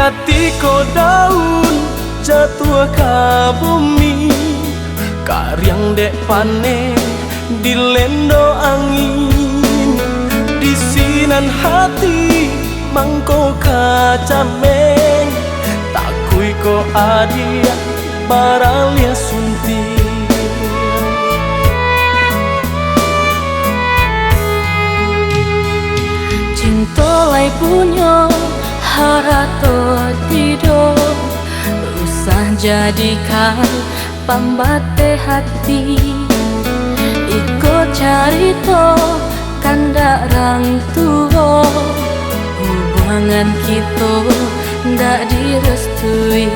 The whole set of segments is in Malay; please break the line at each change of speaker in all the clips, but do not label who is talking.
Katiko daun jatuh ke bumi, karyang dek panen dilendo angin. Di sinan hati mangko kacameng, takui ko adia baralia sunti.
Cintolai punya harato tidur, usah jadikan pambate hati. Iko carito kanda rang tua, hubungan kita ndak direstui.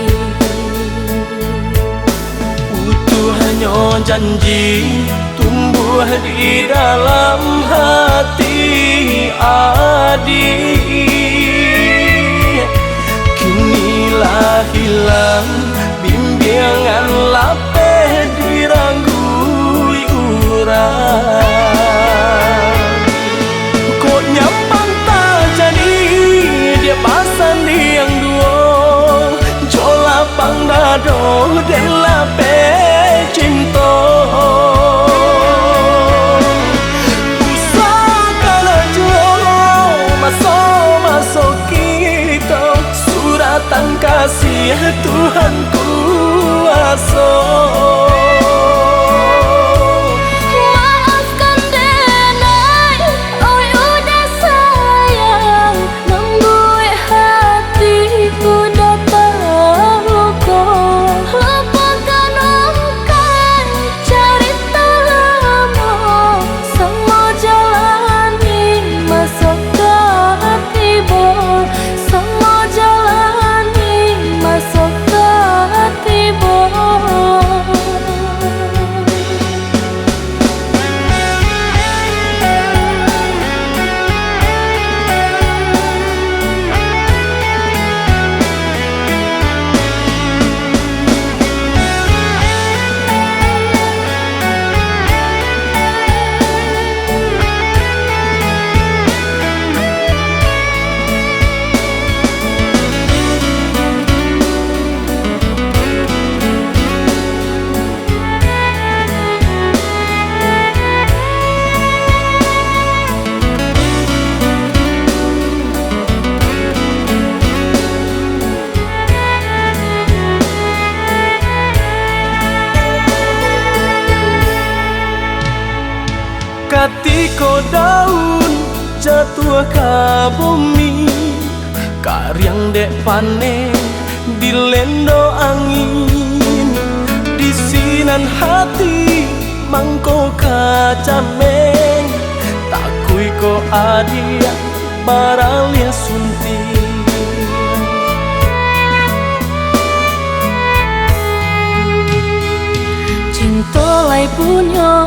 Utuh hanya janji tumbuh di dalam hati adik. Kinilah hilang bimbingan lapeh diranggui urang. Kok nyampang tak jadi dia pasan yang dua, jola pang dado de lapeh cinta. Suratan kasih Tuhan kuasa.
Maafkan denai, oi udah sayang, membuat hatiku datang luka. Lupakan ungkap cerita lama, semua jalani masuk ke tiba. Semua jalani masuk ke tiba.
Katiko daun jatuh ke bumi, karyang dek panen dilendo angin. Di sinan hati mangko kacameng, takui ko adia baralia sunti.
Cintolai punya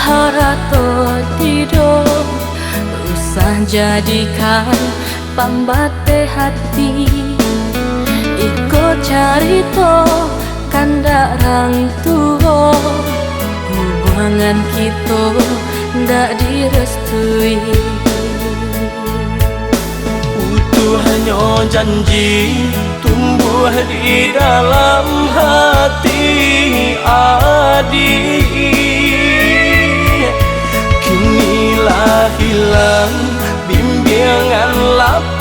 harato tidur, usah jadikan pambate hati. Iko carito kanda rang tua, hubungan kita ndak direstui.
Utuh hanya janji tumbuh di dalam hati adik. Kinilah hilang bimbingan lapeh